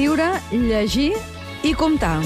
escriure, llegir i comptar.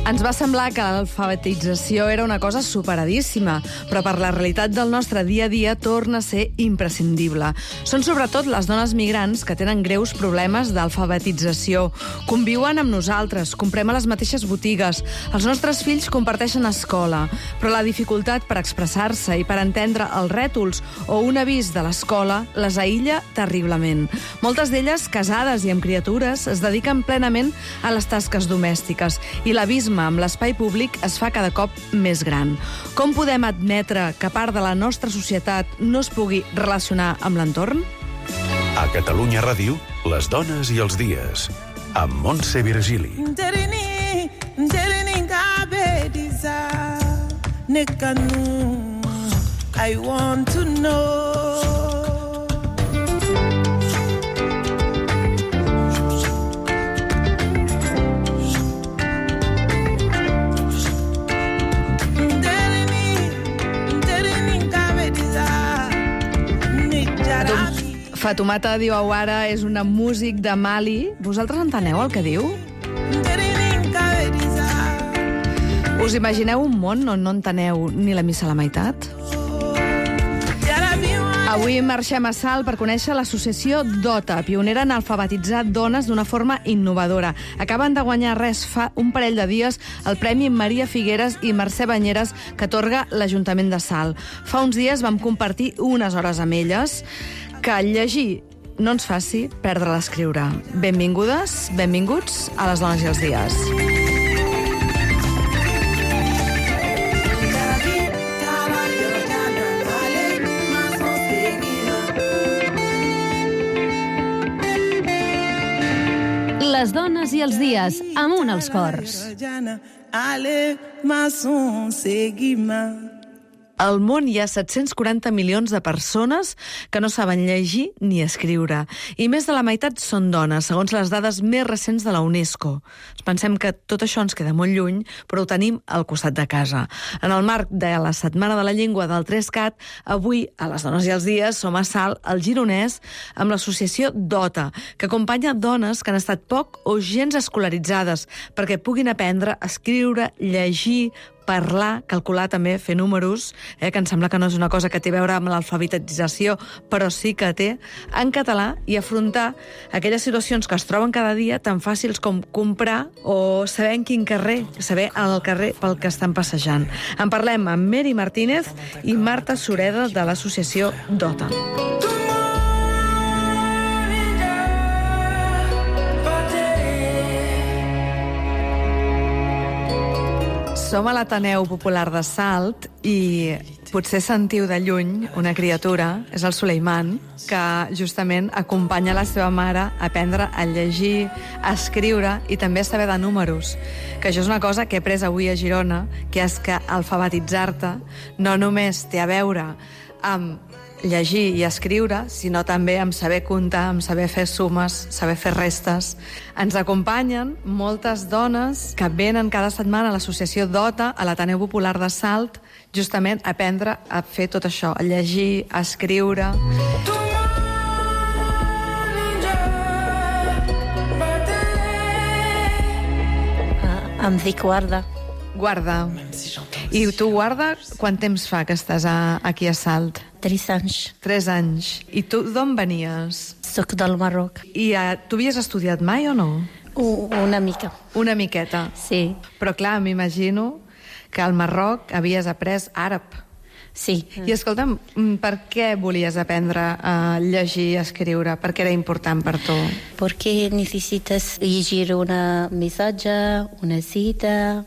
Ens va semblar que l'alfabetització era una cosa superadíssima, però per la realitat del nostre dia a dia torna a ser imprescindible. Són sobretot les dones migrants que tenen greus problemes d'alfabetització. Conviuen amb nosaltres, comprem a les mateixes botigues, els nostres fills comparteixen escola, però la dificultat per expressar-se i per entendre els rètols o un avís de l'escola les aïlla terriblement. Moltes d'elles, casades i amb criatures, es dediquen plenament a les tasques domèstiques i l'abisme amb l'espai públic es fa cada cop més gran. Com podem admetre que part de la nostra societat no es pugui relacionar amb l'entorn? A Catalunya Ràdio, les dones i els dies, amb Montse Virgili. I want to know. Fatoumata Diawara és una músic de Mali. Vosaltres enteneu el que diu? Us imagineu un món on no enteneu ni la missa a la meitat? Avui marxem a Salt per conèixer l'associació DOTA, pionera en alfabetitzar dones d'una forma innovadora. Acaben de guanyar fa un parell de dies el Premi Maria Figueres i Mercè Banyeres que atorga l'Ajuntament de Salt. Fa uns dies vam compartir unes hores amb elles. Que llegir no ens faci perdre l'escriure. Benvingudes, benvinguts a les dones i els dies. Les dones i els dies, amunt els cors. Al món hi ha 740 milions de persones que no saben llegir ni escriure. I més de la meitat són dones, segons les dades més recents de la UNESCO. Pensem que tot això ens queda molt lluny, però ho tenim al costat de casa. En el marc de la Setmana de la Llengua del 3CAT, avui, a les dones i els dies, som a Salt, al Gironès, amb l'associació DOTA, que acompanya dones que han estat poc o gens escolaritzades perquè puguin aprendre a escriure, llegir, parlar, calcular també, fer números, que em sembla que no és una cosa que té a veure amb l'alfabetització, però sí que té, en català, i afrontar aquelles situacions que es troben cada dia tan fàcils com comprar o saber en quin carrer, saber el carrer pel que estan passejant. En parlem amb Mary Martínez i Marta Sureda de l'associació DOTA. Som a l'Ateneu Popular de Salt i potser sentiu de lluny una criatura, és el Suleiman, que justament acompanya la seva mare a aprendre a llegir, a escriure i també a saber de números. Que això és una cosa que he après avui a Girona, que és que alfabetitzar-te no només té a veure amb llegir i escriure, sinó també amb saber comptar, amb saber fer sumes, saber fer restes. Ens acompanyen moltes dones que venen cada setmana a l'associació DOTA, a l'Ateneu Popular de Salt, justament a aprendre a fer tot això, a llegir, a escriure. Em dic Guarda. Guarda. I tu, Guarda, quant temps fa que estàs aquí a Salt? 3 anys. 3 anys. I tu d'on venies? Soc del Marroc. I tu havies estudiat mai o no? Una mica. Una miqueta? Sí. Però clar, m'imagino que al Marroc havies après àrab. Sí. I escolta'm, per què volies aprendre a llegir i escriure? Per què era important per tu? Porque necesitas llegir una mensaje, una cita,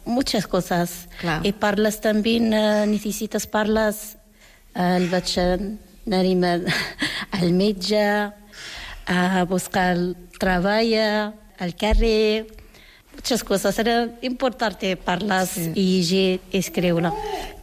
muchas cosas. Clar. Y parlas también, necesitas parlas al al metge, a buscar treball, al carrer, muchas cosas. Era importante parlar i llegir i escriure.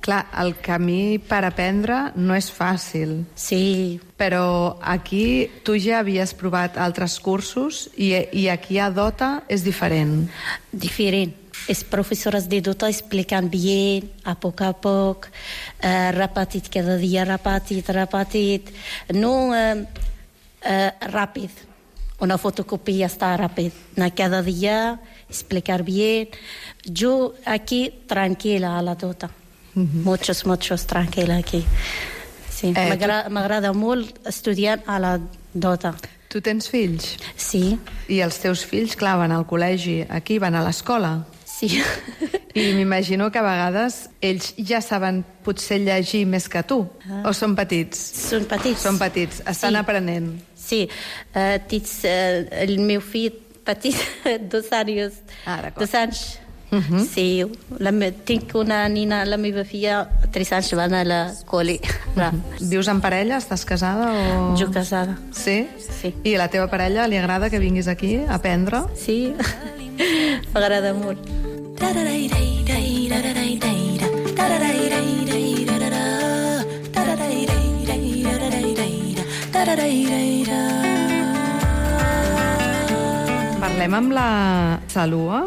Clar, el camí per aprendre no és fàcil. Sí, Però aquí tu ja havies provat altres cursos i aquí a Dota és diferent. diferent. As professoras de Dota explicam bem, a pouco, repetit cada dia, repetit. Não rápido. Uma fotocopia está rápido. Na cada dia, explicar bem. Eu aqui, tranquila, a la Dota. Muchos tranquila aqui. Sí, m'agrada molt estudiar a la Dota. Tu tens fills? Sí, I els teus fills, clar, van al col·legi, aquí van a l'escola. sí. I m'imagino que a vegades ells ja saben potser llegir més que tu. O són petits? Són petits. Són petits, estan Sí. aprenent. Sí, el meu fill petit, 2 anys. Ah, d'acord. 2 anys. Sí, tinc una nina, la meva filla, 3 anys van a la col·le. Vius en parella? Estàs casada? O... Jo casada. Sí? Sí. I a la teva parella li agrada que vinguis aquí a aprendre? Sí, m'agrada molt. Parlem amb la Salua,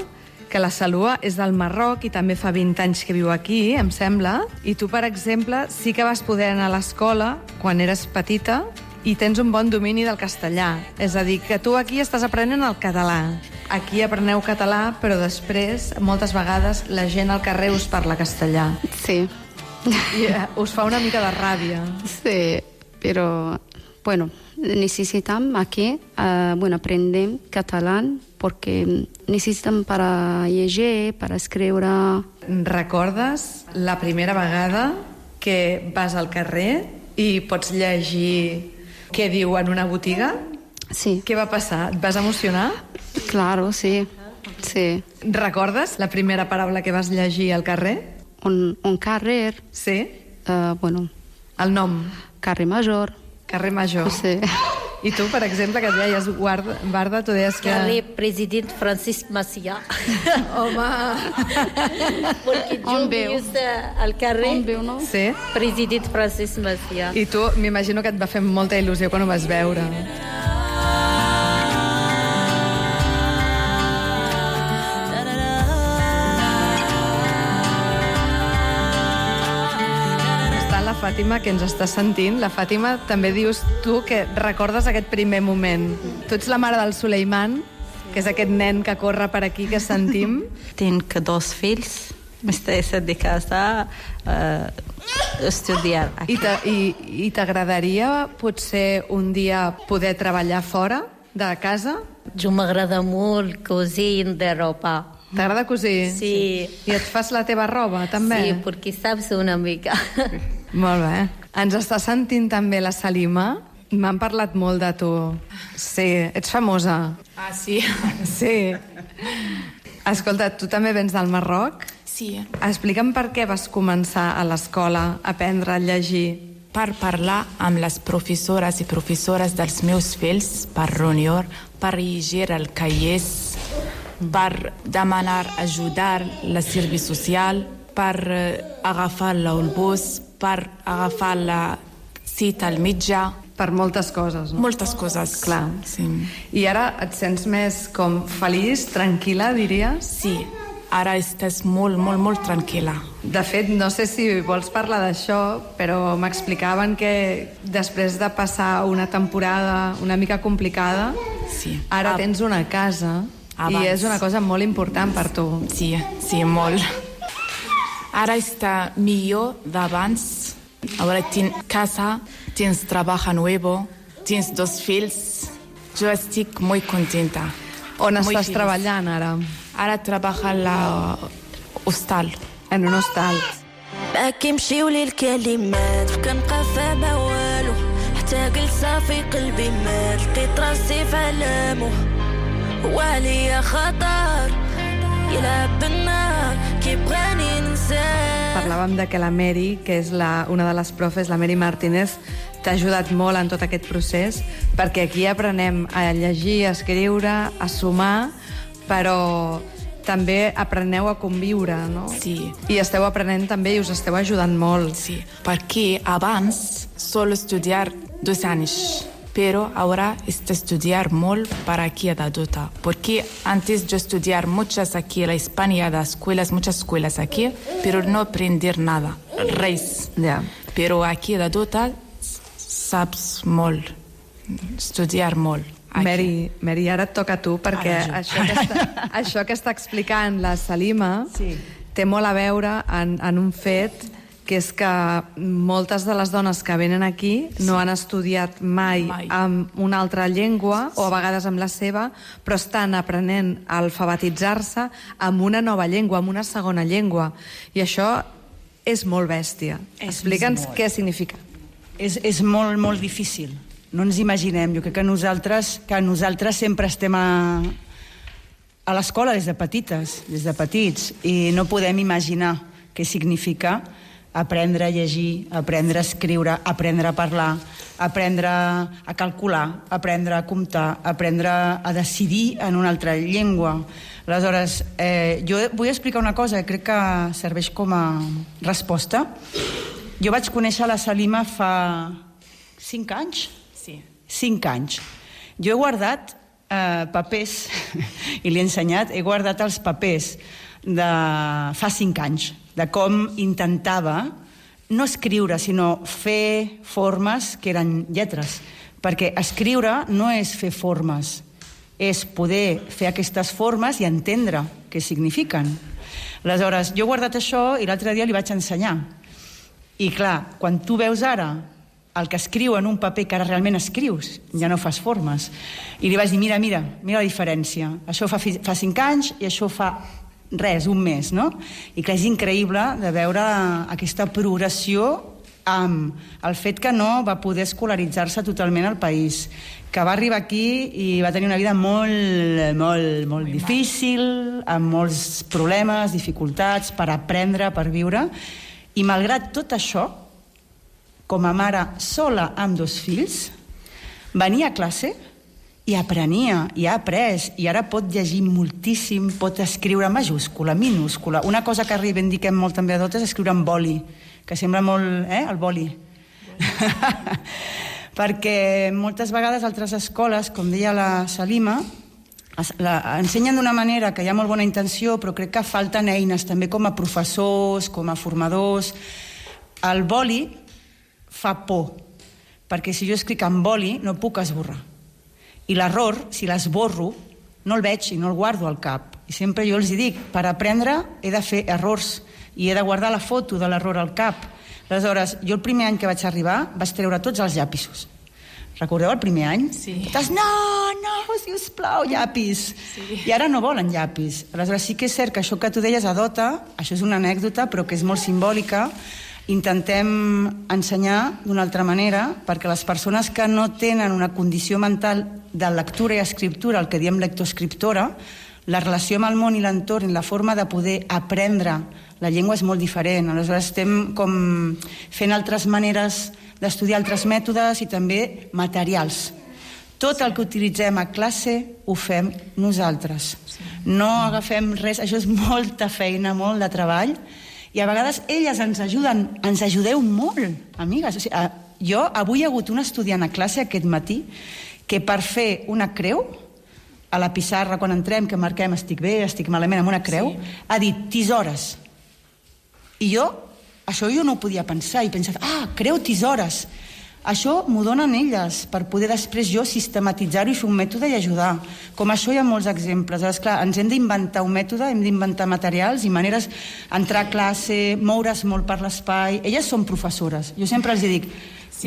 que la Salua és del Marroc i també fa 20 anys que viu aquí, em sembla. I tu, per exemple, sí que vas poder anar a l'escola quan eres petita i tens un bon domini del castellà. És a dir, que tu aquí estàs aprenent el català. Aquí apreneu català, però després, moltes vegades, la gent al carrer us parla castellà. Sí, I us fa una mica de ràbia. sí, pero bueno, necesitamos aquí, aprender catalán porque necesitan para llegar, para escriure. Recordes la primera vegada que vas al carrer i pots llegir què diu en una botiga? Sí, Què va passar? Et vas emocionar? claro, sí, sí. Recordes la primera paraula que vas llegir al carrer? Un carrer, Sí? El nom? carrer major, Carrer Major. sí. I tu, per exemple, que et deies Barda, tu deies que... Carrer President Francisc Macià. Home! Perquè jo On viu? vius al carrer On viu, no? Sí? President Francisc Macià. I tu, m'imagino que et va fer molta il·lusió quan ho vas veure. La Fàtima, que ens està sentint. La Fàtima, també dius tu que recordes aquest primer moment. Tu ets la mare del Suleiman, que és aquest nen que corre per aquí que sentim. Tinc 2 fills, m'estic de casa estudiar aquí. I t'agradaria potser un dia poder treballar fora de casa? Jo m'agrada molt cosir de roba. T'agrada cosir? Sí. I et fas la teva roba, també? Sí, perquè saps una mica. Molt bé. Ens està sentint també la Salima. M'han parlat molt de tu. Sí, ets famosa. Ah, sí? Sí. Escolta, tu també vens del Marroc? Sí. Explica'm per què vas començar a l'escola a aprendre a llegir. Per parlar amb les professores i professores dels meus fills, per reunió, per llegir el caiers, per demanar ajudar la servei social, per agafar l'autobús, per agafar la cita al metge. Per moltes coses, no? Moltes coses. Clar. Sí. I ara et sents més com feliç, tranquil·la, diries? Sí, ara estàs molt, molt, molt tranquil·la. De fet, no sé si vols parlar d'això, però m'explicaven que després de passar una temporada una mica complicada, Sí. ara tens una casa Abans. i és una cosa molt important per tu. Sí, sí, molt. Ara està millor d'abans. Ara tinc casa, tens treball nuevo, tens 2 fills. Jo estic molt contenta. On Muy estàs feliç. treballant ara? Ara treballo a l'hostal. En un hostal. ما كيمشيو لي الكلمات وكنبقى فاهمة والو حتى قلت صافي قلبي مات لقيت راسي في علامو هو عليا خطر يلعب بالنار كيبغاني ننساه. Parlàvem de que la Mary, que és una de les profes, la Mary Martínez, t'ha ajudat molt en tot aquest procés, perquè aquí aprenem a llegir, a escriure, a sumar, però també apreneu a conviure, no? Sí. I esteu aprenent també i us esteu ajudant molt. Sí, perquè abans solo estudiar 2 anys, pero ahora estudiar molt para aquí de adulta. Porque antes yo estudiar muchas aquí en la España, muchas escuelas aquí, pero no aprender nada, res. Ja. Pero aquí de adulta saps molt, estudiar molt. Mary, ara et toca a tu, perquè això que està explicant la Salima té molt a veure en un fet, que és que moltes de les dones que venen aquí no han estudiat mai amb una altra llengua, o a vegades amb la seva, però estan aprenent a alfabetitzar-se amb una nova llengua, amb una segona llengua. I això és molt bèstia. Explica'ns què significa. És molt, molt difícil. No ens imaginem. Jo crec que nosaltres sempre estem a l'escola des de petits, i no podem imaginar què significa aprendre a llegir, aprendre a escriure, aprendre a parlar, aprendre a calcular, aprendre a comptar, aprendre a decidir en una altra llengua. Aleshores, jo vull explicar una cosa que crec que serveix com a resposta. Jo vaig conèixer la Salima fa 5 anys. Sí. 5 anys. Jo he guardat papers, i li he ensenyat, he guardat els papers de fa 5 anys, de com intentava no escriure, sinó fer formes que eren lletres. Perquè escriure no és fer formes, és poder fer aquestes formes i entendre què signifiquen. Aleshores, jo he guardat això i l'altre dia li vaig ensenyar. I clar, quan tu veus ara el que escriu en un paper que ara realment escrius, ja no fas formes. I li vaig dir, mira la diferència. Això fa 5 anys i això fa res, un mes, no? I clar, és increïble de veure aquesta progressió amb el fet que no va poder escolaritzar-se totalment al país, que va arribar aquí i va tenir una vida molt difícil, amb molts problemes, dificultats per aprendre, per viure, i malgrat tot això, com a mare sola amb 2 fills, venia a classe i aprenia, i ha après, i ara pot llegir moltíssim, pot escriure majúscula, minúscula. Una cosa que reivindiquem molt també a dotes és escriure amb boli, que sembla molt, el boli. Perquè moltes vegades altres escoles, com deia la Salima, ensenyen d'una manera que hi ha molt bona intenció, però crec que falten eines també com a professors, com a formadors. El boli fa por, perquè si jo escric amb boli no puc esborrar. I l'error, si l'esborro, no el veig i no el guardo al cap. I sempre jo els dic, per aprendre he de fer errors i he de guardar la foto de l'error al cap. Aleshores, jo el primer any que vaig arribar vaig treure tots els llapisos. Recordeu el primer any? Sí. Totes, no, sisplau, llapis. Sí. I ara no volen llapis. Aleshores, sí que és cert que això que tu deies a Dota, això és una anècdota, però que és molt simbòlica. Intentem ensenyar d'una altra manera perquè les persones que no tenen una condició mental de lectura i escriptura, el que diem lectoescriptora, la relació amb el món i l'entorn i la forma de poder aprendre la llengua és molt diferent. Aleshores estem com fent altres maneres d'estudiar, altres mètodes i també materials. Tot el que utilitzem a classe ho fem nosaltres. No agafem res, això és molta feina, molt de treball, i a vegades elles ens ajuden, ens ajudeu molt, amigues. O sigui, jo avui he hagut un estudiant a classe aquest matí que per fer una creu, a la pissarra quan entrem, que marquem estic bé, estic malament, amb una creu, ha dit tisores. I això jo no ho podia pensar, i he pensat, creu tisores. Això m'ho donen elles, per poder després jo sistematitzar-ho i fer un mètode i ajudar. Com això hi ha molts exemples. Llavors, clar, ens hem d'inventar un mètode, hem d'inventar materials i maneres, entrar a classe, moure's molt per l'espai. Elles són professores. Jo sempre els dic,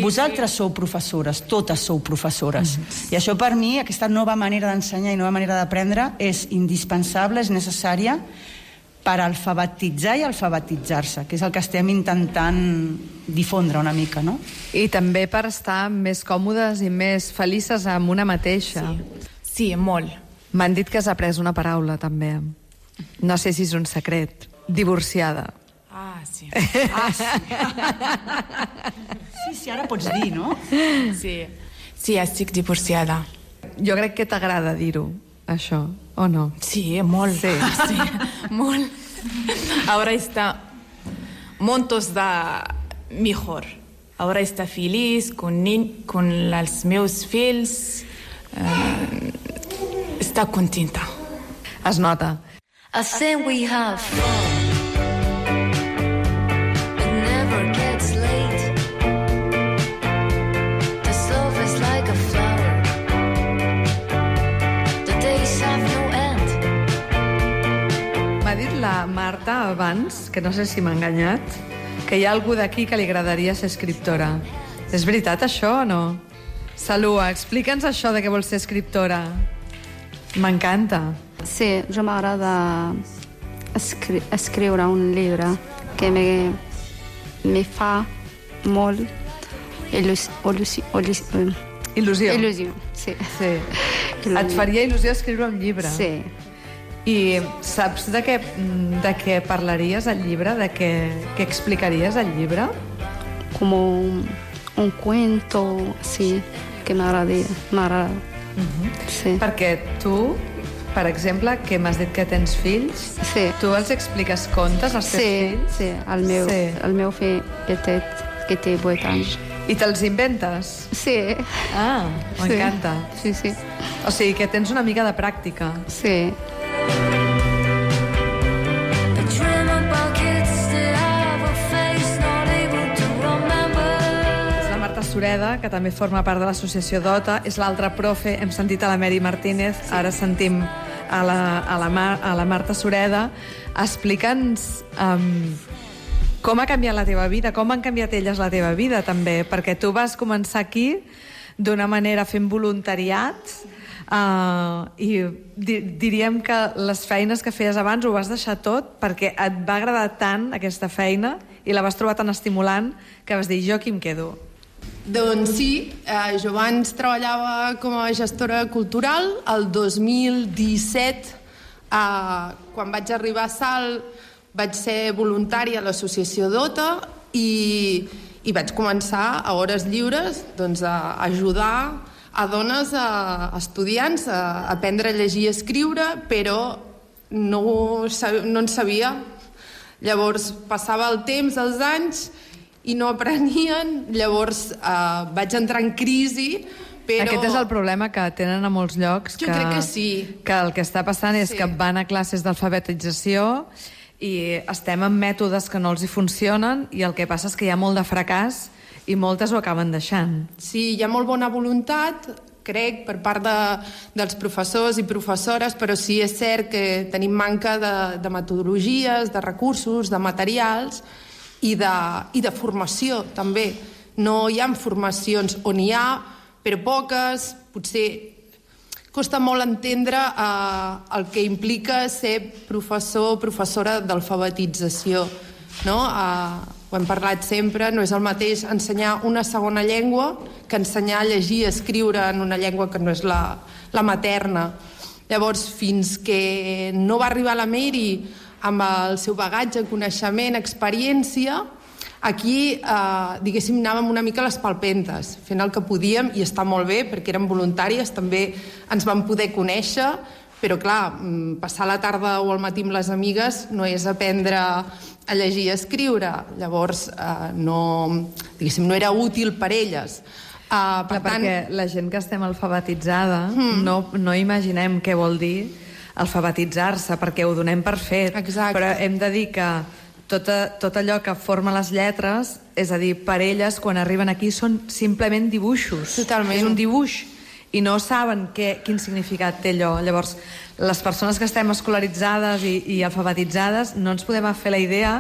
vosaltres sou professores, totes sou professores. I això per mi, aquesta nova manera d'ensenyar i nova manera d'aprendre és indispensable, és necessària per alfabetitzar i alfabetitzar-se, que és el que estem intentant difondre una mica, no? I també per estar més còmodes i més felices amb una mateixa. Sí, molt. M'han dit que has après una paraula, també. No sé si és un secret. Divorciada. Sí. Sí, ara pots dir, no? Sí, estic divorciada. Jo crec que t'agrada dir-ho, això. o no? Sí, molt. Sí. Sí, molt. Ahora está montos de mejor. Ahora está feliz con los meus fills. Està contenta. Es nota. I think we have fun. It never gets late. This love is like a flower. The days have no end. M'ha dit la Marta abans, que no sé si m'ha enganyat, que hi ha algú d'aquí que li agradaria ser escriptora. És veritat això o no? Salua, explica'ns això de que vols ser escriptora. M'encanta. Sí, jo m'agrada escriure un llibre que me fa molt il·lusió. Sí. Sí. Et faria il·lusió escriure un llibre? Sí. I saps de què parlaries al llibre? De què explicaries al llibre? Como un cuento, sí, que m'agrada. Sí. Perquè tu, per exemple, que m'has dit que tens fills, Sí. tu els expliques contes als teus fills? Sí, el meu fill petit, que té 8 anys. I te'ls inventes? Sí. Ah, m'encanta. Sí, sí. O sigui, que tens una mica de pràctica. Sí. I dream about kids that have a face not able to remember. És la Marta Sureda, que també forma part de l'associació DOTA, és l'altra profe, hem sentit a la Mary Martínez, ara sentim a la Marta Sureda. Explica'ns com ha canviat la teva vida, com han canviat elles la teva vida, també, perquè tu vas començar aquí d'una manera fent voluntariat i diríem que les feines que feies abans ho vas deixar tot perquè et va agradar tant aquesta feina i la vas trobar tan estimulant que vas dir, jo aquí em quedo. Doncs sí, jo abans treballava com a gestora cultural. El 2017, quan vaig arribar a Salt, vaig ser voluntària a l'associació DOTA i vaig començar a hores lliures doncs, a ajudar a dones, a estudiants, a aprendre a llegir i escriure, però no en sabia. Llavors passava el temps, els anys, i no aprenien. Llavors vaig entrar en crisi, però... Aquest és el problema que tenen a molts llocs. Jo crec que sí. Que el que està passant és que van a classes d'alfabetització i estem en mètodes que no els hi funcionen i el que passa és que hi ha molt de fracàs i moltes ho acaben deixant. Sí, hi ha molt bona voluntat, crec, per part dels professors i professores, però sí és cert que tenim manca de metodologies, de recursos, de materials i de formació, també. No hi ha formacions, on hi ha, però poques, potser costa molt entendre el que implica ser professor o professora d'alfabetització. No? Ho hem parlat sempre, no és el mateix ensenyar una segona llengua que ensenyar a llegir i escriure en una llengua que no és la materna. Llavors, fins que no va arribar la Mary amb el seu bagatge, coneixement, experiència, aquí, diguéssim, anàvem una mica a les palpentes, fent el que podíem, i està molt bé, perquè érem voluntàries, també ens vam poder conèixer, però, clar, passar la tarda o al matí amb les amigues no és aprendre a llegir i escriure. Llavors, no era útil per elles. Perquè la gent que estem alfabetitzada no imaginem què vol dir alfabetitzar-se, perquè ho donem per fet. Exacte. Però hem de dir que tot allò que forma les lletres, és a dir, per elles, quan arriben aquí, són simplement dibuixos. Totalment. És un dibuix. I no saben quin significat té allò. Llavors, les persones que estem escolaritzades i alfabetitzades no ens podem fer la idea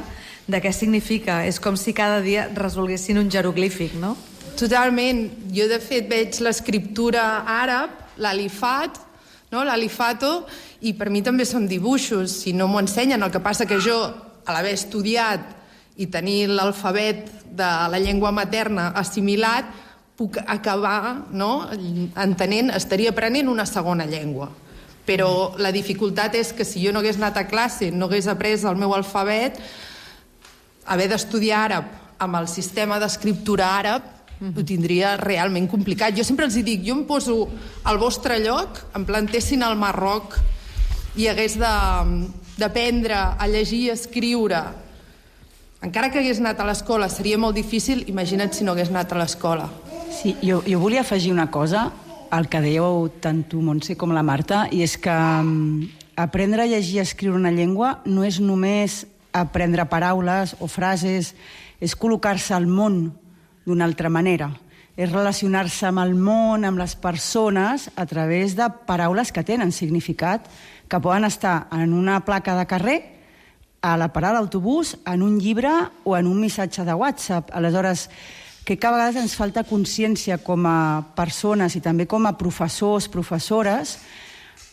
de què significa. És com si cada dia resolguessin un jeroglífic, no? Totalment. Jo, de fet, veig l'escriptura àrab, l'alifat, no? L'alifato, i per mi també són dibuixos. Si no m'ho ensenyen, el que passa que jo, a l'haver estudiat i tenir l'alfabet de la llengua materna assimilat, puc acabar entenent, estaria aprenent una segona llengua. Però la dificultat és que si jo no hagués anat a classe, no hagués après el meu alfabet, haver d'estudiar àrab amb el sistema d'escriptura àrab ho tindria realment complicat. Jo sempre els dic, jo em poso al vostre lloc, em plantessin al Marroc i hagués d'aprendre a llegir i escriure, encara que hagués anat a l'escola, seria molt difícil, imagina't si no hagués anat a l'escola. Sí, jo volia afegir una cosa al que dèieu tant tu, Montse, com la Marta, i és que aprendre a llegir i escriure una llengua no és només aprendre paraules o frases, és col·locar-se al món d'una altra manera. És relacionar-se amb el món, amb les persones, a través de paraules que tenen significat, que poden estar en una placa de carrer, a la parada d'autobús, en un llibre o en un missatge de WhatsApp. Aleshores, crec que a vegades ens falta consciència com a persones i també com a professors, professores,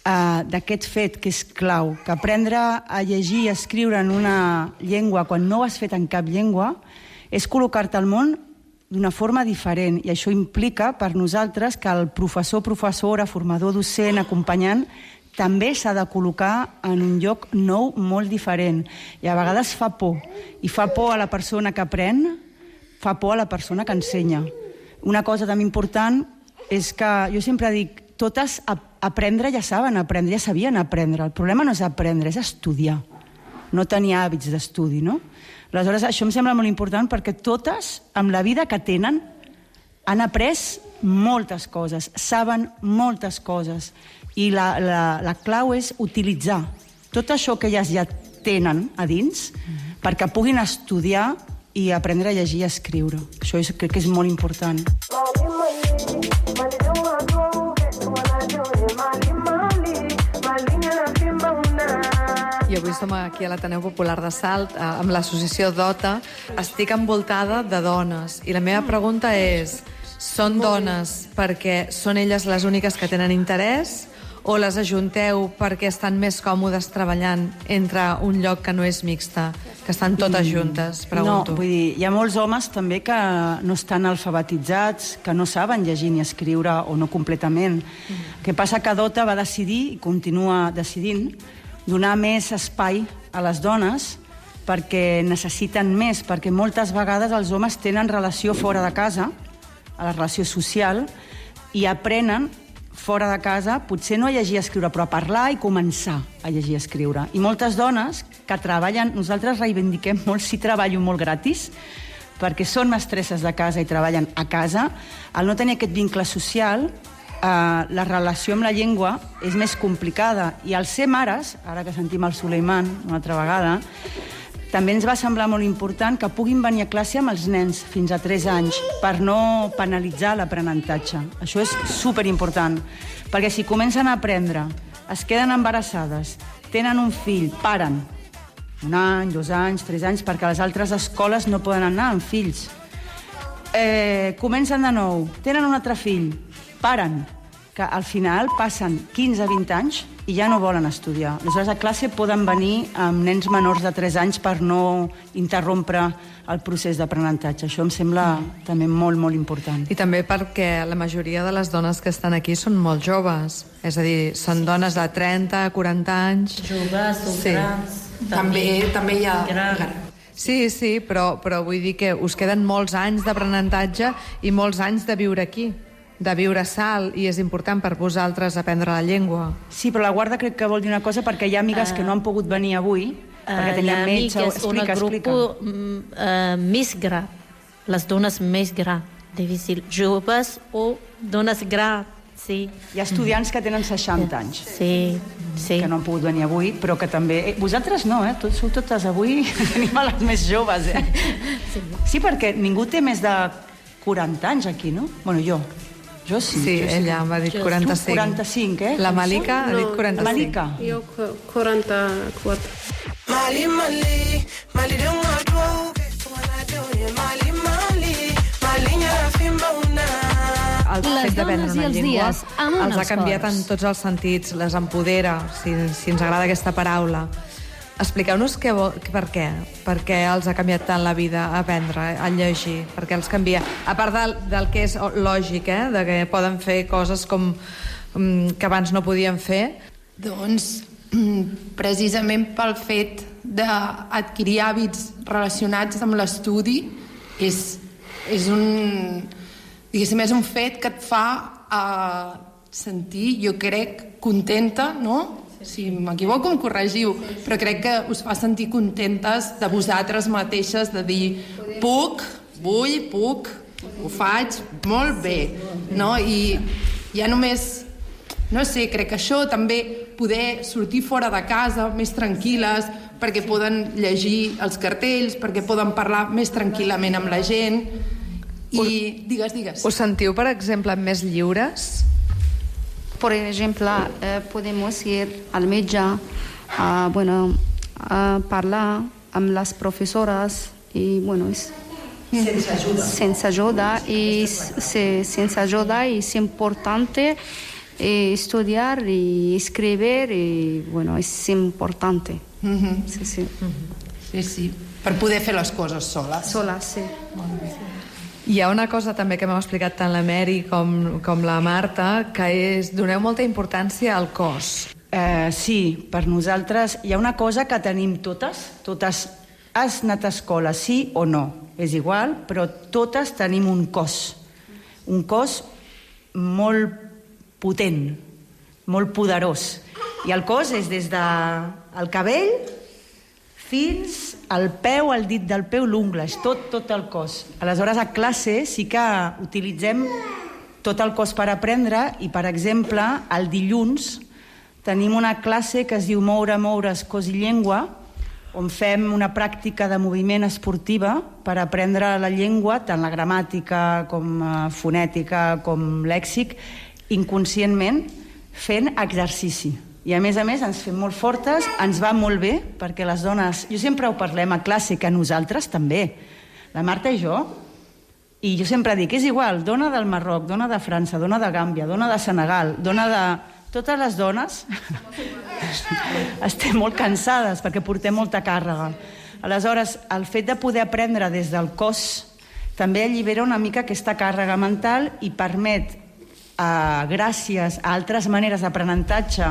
d'aquest fet que és clau, que aprendre a llegir i escriure en una llengua quan no ho has fet en cap llengua és col·locar-te al món d'una forma diferent, i això implica per nosaltres que el professor, professora, formador, docent, acompanyant també s'ha de col·locar en un lloc nou molt diferent, i a vegades fa por, i fa por a la persona que aprèn, fa por a la persona que ensenya. Una cosa també important és que jo sempre dic, totes aprendre ja saben aprendre, ja sabien aprendre. El problema no és aprendre, és estudiar. No tenir hàbits d'estudi, no? Aleshores, això em sembla molt important perquè totes, amb la vida que tenen, han après moltes coses, saben moltes coses. I la clau és utilitzar tot això que elles ja tenen a dins perquè puguin estudiar i aprendre a llegir i escriure. Això crec que és molt important. I avui som aquí a l'Ateneu Popular de Salt, amb l'associació DOTA. Estic envoltada de dones i la meva pregunta és: són dones perquè són elles les úniques que tenen interès o les ajunteu perquè estan més còmodes treballant entre un lloc que no és mixta, que estan totes juntes? Pregunto. No, vull dir, hi ha molts homes també que no estan alfabetitzats, que no saben llegir ni escriure o no completament. El que passa que DOTA va decidir, i continua decidint, donar més espai a les dones perquè necessiten més, perquè moltes vegades els homes tenen relació fora de casa, a la relació social, i aprenen fora de casa, potser no a llegir i escriure, però a parlar i començar a llegir i escriure. I moltes dones que treballen, nosaltres reivindiquem molt si treballo molt gratis, perquè són mestresses de casa i treballen a casa, al no tenir aquest vincle social, la relació amb la llengua és més complicada. I al ser mares, ara que sentim el Suleiman una altra vegada, també ens va semblar molt important que puguin venir a classe amb els nens fins a 3 anys per no penalitzar l'aprenentatge. Això és superimportant, perquè si comencen a aprendre, es queden embarassades, tenen un fill, paren 1 any, 2 anys, 3 anys, perquè a les altres escoles no poden anar amb fills. Comencen de nou, tenen un altre fill, paren, que al final passen 15-20 anys i ja no volen estudiar. Aleshores, a classe poden venir amb nens menors de 3 anys per no interrompre el procés d'aprenentatge. Això em sembla també molt, molt important. I també perquè la majoria de les dones que estan aquí són molt joves. És a dir, són dones de 30, 40 anys. Joves o grans. També hi ha... Sí, però vull dir que us queden molts anys d'aprenentatge i molts anys de viure aquí, de viure a Salt, i és important per vosaltres aprendre la llengua. Sí, però la Guarda crec que vol dir una cosa perquè hi ha amigues que no han pogut venir avui, perquè tenien metge. Explica. Més gran, les dones més grans, difícil, joves o dones grans, sí. Hi ha estudiants que tenen 60 anys. Sí. Que no han pogut venir avui, però que també... Vosaltres no, sou totes avui, tenim a les més joves, Sí, perquè ningú té més de 40 anys aquí, no? Bueno, jo sí. Sí, ella m'ha dit 45. 45, La Malika ha dit 45. Malika? Jo 44. Mali, Mali, Mali de un adwo, Mali, Mali, Mali nyara fimba una. El fet d'aprendre una llengua els ha canviat en Corts. tots els sentits, les empodera, si ens agrada aquesta paraula. Expliqueu-nos per què. Per què els ha canviat tant la vida aprendre a llegir? Per què els canvia? A part del que és lògic, de que poden fer coses com que abans no podien fer. Doncs precisament pel fet d'adquirir hàbits relacionats amb l'estudi és un fet que et fa sentir, jo crec, contenta, no? Si m'equivoco, em corregiu, però crec que us fa sentir contentes de vosaltres mateixes, de dir puc, vull, puc, ho faig molt bé, no? I ja només, no sé, crec que això també, poder sortir fora de casa més tranquil·les, perquè poden llegir els cartells, perquè poden parlar més tranquil·lament amb la gent. I digues. Us sentiu, per exemple, més lliures? Por ejemplo, podemos ir al médico a parlar amb las profesoras y sense ayuda y es importante estudiar y escribir y es importante. Sí, per poder fer les coses soles. Sí. Hi ha una cosa també que m'heu explicat tant la Mary com la Marta, que és doneu molta importància al cos. Sí, per nosaltres hi ha una cosa que tenim totes. Has anat a escola, sí o no? És igual, però totes tenim un cos molt potent, molt poderós. I el cos és des del cabell fins al peu, al dit del peu, l'ungla, és tot el cos. Aleshores, a classe sí que utilitzem tot el cos per aprendre i, per exemple, el dilluns tenim una classe que es diu Moure's cos i llengua, on fem una pràctica de moviment esportiva per aprendre la llengua, tant la gramàtica com fonètica com lèxic, inconscientment fent exercici. I a més ens fem molt fortes, ens va molt bé, perquè les dones, jo sempre ho parlem a classe, que nosaltres també, la Marta i jo jo sempre dic, és igual, dona del Marroc, dona de França, dona de Gàmbia, dona de Senegal, dona de... Totes les dones estem molt cansades perquè portem molta càrrega. Aleshores, el fet de poder aprendre des del cos també allibera una mica aquesta càrrega mental i permet, gràcies a altres maneres d'aprenentatge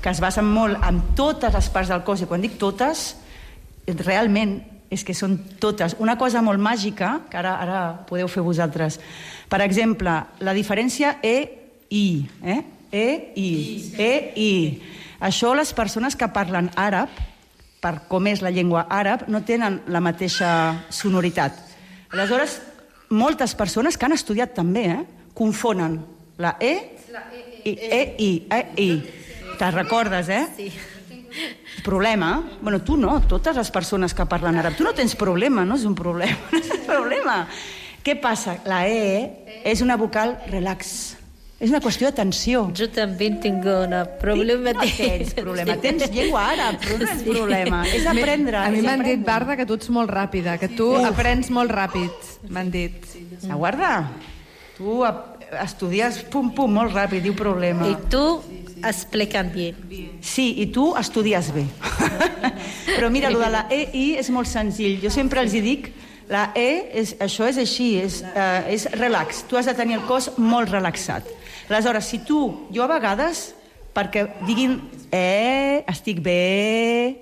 que es basen molt en totes les parts del cos, i quan dic totes, realment és que són totes. Una cosa molt màgica, que ara podeu fer vosaltres. Per exemple, la diferència E-I. E-I. Això les persones que parlen àrab, per com és la llengua àrab, no tenen la mateixa sonoritat. Aleshores, moltes persones que han estudiat també confonen la E i E-I. Te'n recordes, Sí. Problema? Bueno, tu no, totes les persones que parlen àrab. Tu no tens problema, no és un problema. No és un problema. Què passa? La E és una vocal relax. És una qüestió d'atenció. Jo també tinc un problema. No tens problema, tens llengua àrab, però no és problema. És aprendre. A mi m'han dit, Barda, que tu ets molt ràpida, que tu aprens molt ràpid, m'han dit. Aguarda, tu estudies pum, molt ràpid, diu problema. I tu expliques bé. Sí, i tu estudies bé. Però mira, el de la E-I és molt senzill. Jo sempre els dic, la E, això és així, és relax. Tu has de tenir el cos molt relaxat. Aleshores, si tu, jo a vegades, perquè diguin estic bé,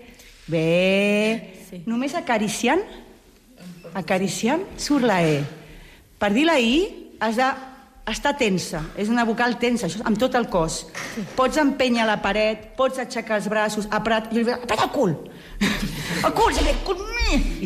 només acariciant, surt la E. Per dir la I has d'estar tensa, és una vocal tensa, això amb tot el cos. Pots empènyer la paret, pots aixecar els braços, apreta el cul,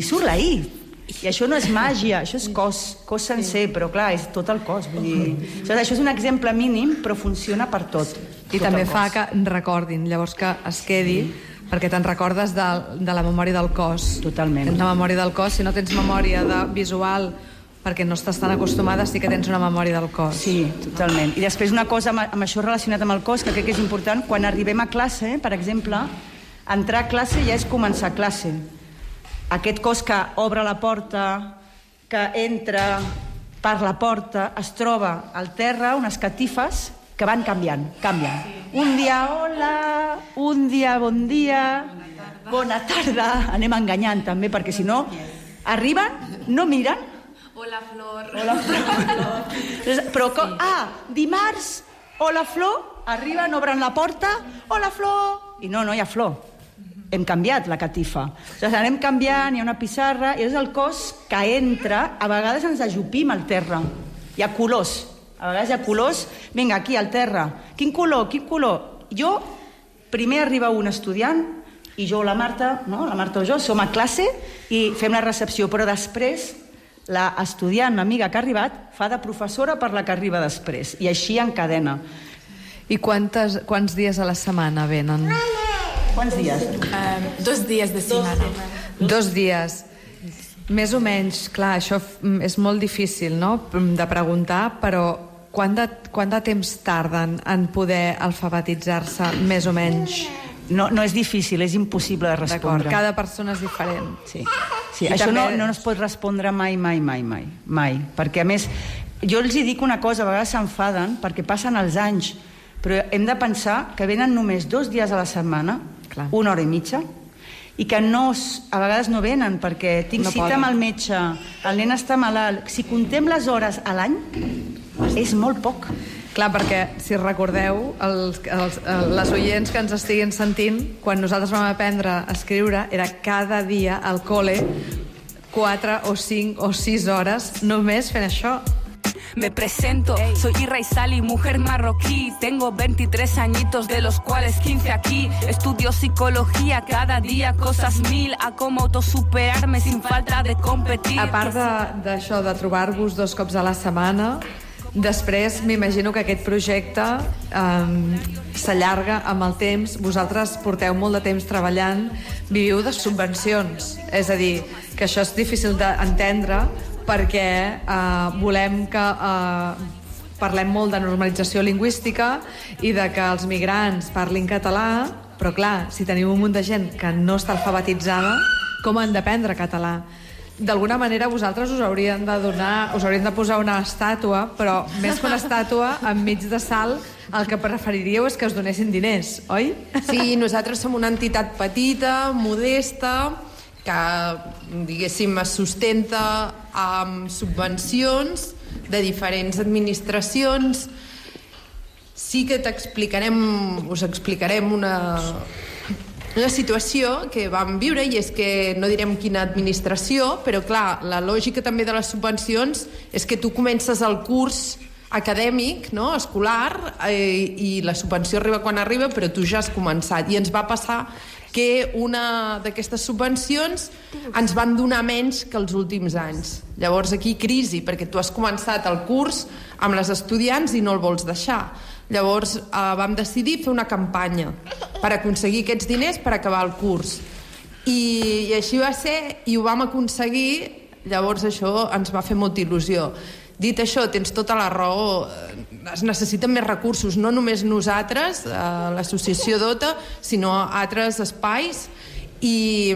i surt la I. I això no és màgia, això és cos sencer, però clar, és tot el cos. Vull dir, això és un exemple mínim, però funciona per tot. I també fa que recordin, llavors que es quedi, perquè te'n recordes de la memòria del cos. Totalment. Tens la memòria del cos, si no tens memòria visual, perquè no estàs tan acostumada, sí que tens una memòria del cos. Sí, totalment. I després una cosa amb això relacionat amb el cos, que crec que és important, quan arribem a classe, per exemple, entrar a classe ja és començar classe. Aquest cos que obre la porta, que entra per la porta, es troba al terra unes catifes que van canvien. Un dia hola, un dia bon dia, bona tarda. Anem enganyant també, perquè si no arriben, no miren. Hola, Flor. Però, dimarts, hola, Flor, arriben, obren la porta, hola, Flor, i no hi ha flor. Hem canviat la catifa. Aleshores, anem canviant, hi ha una pissarra, i és el cos que entra, a vegades ens ajupim al terra. Hi ha colors. A vegades hi ha colors, vinga, aquí, al terra. Quin color? Jo primer arriba un estudiant i jo o la Marta, no? La Marta o jo, som a classe i fem la recepció, però després l'estudiant, l'amiga que ha arribat, fa de professora per la que arriba després, i així encadena. I quants dies a la setmana venen? Quants dies? 2 dies de setmana. 2 dies. Més o menys, clar, això és molt difícil, no?, de preguntar, però quant de temps tarden en poder alfabetitzar-se, més o menys? No és difícil, és impossible de respondre. D'acord, cada persona és diferent. Sí, això també... no es pot respondre mai, perquè a més, jo els dic una cosa, a vegades s'enfaden perquè passen els anys, però hem de pensar que venen només 2 dies a la setmana, 1 hora i mitja, i que a vegades no venen perquè tinc cita amb el metge, el nen està malalt. Si contem les hores a l'any, és molt poc. Clar, perquè, si recordeu, les oients que ens estiguin sentint, quan nosaltres vam aprendre a escriure, era cada dia al col·le 4 o 5 o 6 hores només fent això. Me presento, soy Irraizali, mujer marroquí. Tengo 23 añitos, de los cuales 15 aquí. Estudio psicología, cada día cosas 1000. A cómo autosuperarme sin falta de competir. A part d'això, de trobar-vos 2 cops a la setmana, després m'imagino que aquest projecte s'allarga amb el temps. Vosaltres porteu molt de temps treballant, viviu de subvencions. És a dir, que això és difícil d'entendre perquè volem que parlem molt de normalització lingüística i de que els migrants parlin català, però clar, si teniu un munt de gent que no està alfabetitzada, com han d'aprendre català? D'alguna manera vosaltres us haurien de posar una estàtua, però més que una estàtua, enmig de Salt, el que preferiríeu és que us donessin diners, oi? Sí, nosaltres som una entitat petita, modesta, que, diguéssim, es sustenta amb subvencions de diferents administracions. Sí que us explicarem una situació que vam viure, i és que no direm quina administració, però clar, la lògica també de les subvencions és que tu comences el curs acadèmic, no?, escolar, i la subvenció arriba quan arriba, però tu ja has començat. I ens va passar que una d'aquestes subvencions ens van donar menys que els últims anys. Llavors aquí crisi, perquè tu has començat el curs amb les estudiants i no el vols deixar. Llavors vam decidir fer una campanya per aconseguir aquests diners per acabar el curs. I així va ser, i ho vam aconseguir. Llavors això ens va fer molta il·lusió. Dit això, tens tota la raó, es necessiten més recursos, no només nosaltres, l'associació DOTA, sinó altres espais i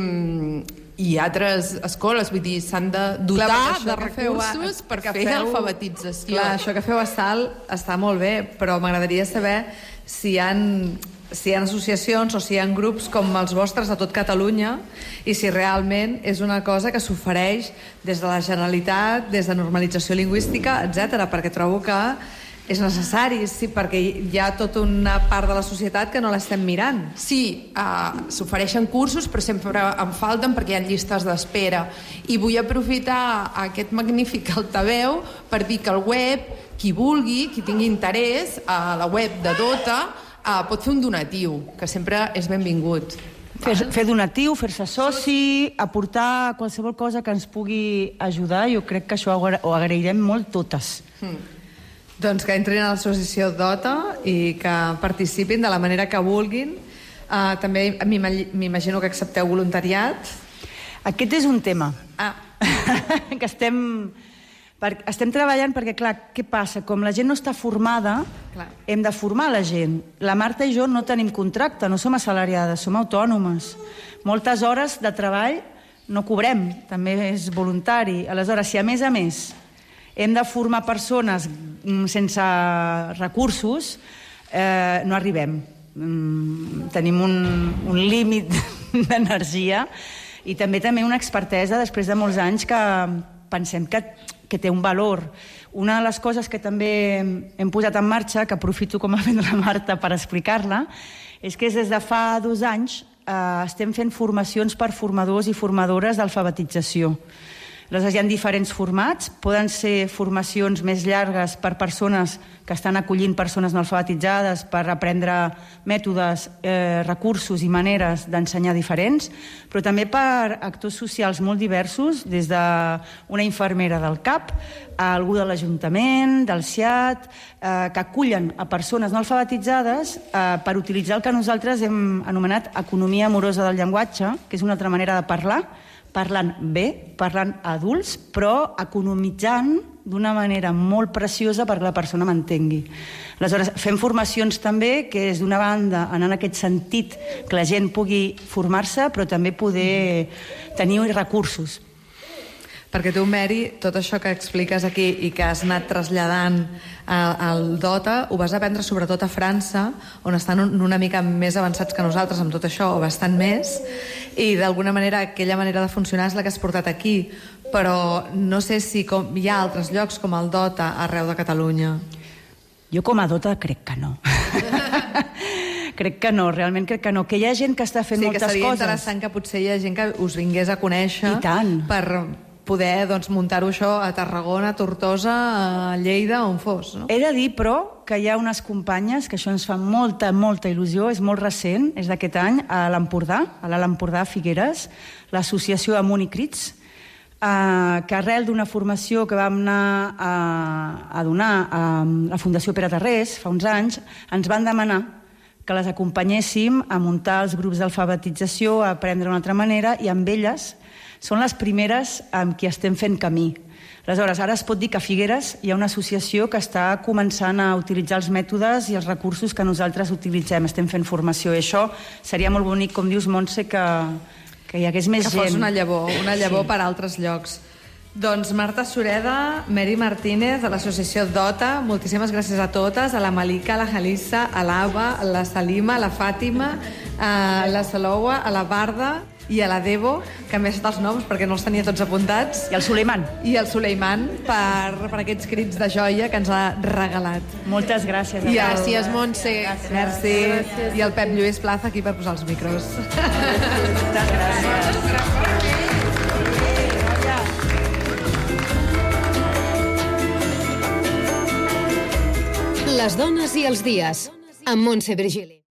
altres escoles, vull dir, s'han de dotar de recursos per fer alfabetització. Clar, això que feu a Salt està molt bé, però m'agradaria saber si hi ha associacions o si hi ha grups com els vostres a tot Catalunya i si realment és una cosa que s'ofereix des de la Generalitat, des de normalització lingüística, etc. perquè trobo que és necessari, sí, perquè hi ha tota una part de la societat que no l'estem mirant. Sí, s'ofereixen cursos, però sempre en falten perquè hi ha llistes d'espera. I vull aprofitar aquest magnífic altaveu per dir que el web, qui vulgui, qui tingui interès, a la web de DOTA, pot fer un donatiu, que sempre és benvingut. Fer donatiu, fer-se soci, aportar qualsevol cosa que ens pugui ajudar, jo crec que això ho agrairem molt totes. Doncs que entrin a l'associació DOTA i que participin de la manera que vulguin. També m'imagino que accepteu voluntariat. Aquest és un tema que estem treballant perquè, clar, què passa? Com la gent no està formada, hem de formar la gent. La Marta i jo no tenim contracte, no som assalariades, som autònomes. Moltes hores de treball no cobrem, també és voluntari. Aleshores, si a més hem de formar persones sense recursos, no arribem. Tenim un límit d'energia i també una expertesa després de molts anys que pensem que té un valor. Una de les coses que també hem posat en marxa, que aprofito com ha fet la Marta per explicar-la, és que des de fa 2 anys estem fent formacions per formadors i formadores d'alfabetització. Aleshores, hi ha diferents formats. Poden ser formacions més llargues per persones que estan acollint persones no alfabetitzades per aprendre mètodes, recursos i maneres d'ensenyar diferents, però també per actors socials molt diversos, des d'una infermera del CAP a algú de l'Ajuntament, del SIAT, que acullen a persones no alfabetitzades per utilitzar el que nosaltres hem anomenat economia amorosa del llenguatge, que és una altra manera de parlant bé, parlant adults, però economitzant d'una manera molt preciosa perquè la persona m'entengui. Aleshores, fem formacions també que és d'una banda anar en aquest sentit que la gent pugui formar-se, però també poder tenir recursos. Perquè tu, Mary, tot això que expliques aquí i que has anat traslladant al DOTA, ho vas aprendre sobretot a França, on estan una mica més avançats que nosaltres amb tot això, o bastant més, i d'alguna manera aquella manera de funcionar és la que has portat aquí, però no sé si hi ha altres llocs com el DOTA arreu de Catalunya. Jo com a DOTA crec que no. Crec que no, realment crec que no. Que hi ha gent que està fent moltes coses. Sí, que seria interessant que potser hi ha gent que us vingués a conèixer. I tant. Per poder muntar-ho això a Tarragona, a Tortosa, a Lleida, on fos. No? He de dir, però, que hi ha unes companyes que això ens fa molta, molta il·lusió, és molt recent, és d'aquest any, a l'Empordà, a l'Alt Empordà, a Figueres, l'associació Amunt i Crits, que arrel d'una formació que vam anar a donar a la Fundació Pere Tarrés fa uns anys, ens van demanar que les acompanyéssim a muntar els grups d'alfabetització, a aprendre d'una altra manera, i amb elles són les primeres amb qui estem fent camí. Aleshores, ara es pot dir que a Figueres hi ha una associació que està començant a utilitzar els mètodes i els recursos que nosaltres utilitzem. Estem fent formació i això seria molt bonic, com dius, Montse, que hi hagués més gent. Que fos una llavor per a altres llocs. Doncs Marta Sureda, Mary Martínez, de l'associació DOTA, moltíssimes gràcies a totes, a la Malika, a la Halissa, a l'Ava, a la Salima, a la Fàtima, a la Saloua, a la Barda i a la Debo, que m'he estat els noms perquè no els tenia tots apuntats. I el Suleiman. I el Suleiman per aquests crits de joia que ens ha regalat. Moltes gràcies. Gràcies, Montse. Merci. I el Pep Lluís Plaza aquí per posar els micros. Moltes gràcies. Les dones i els dies, amb Montse Virgili.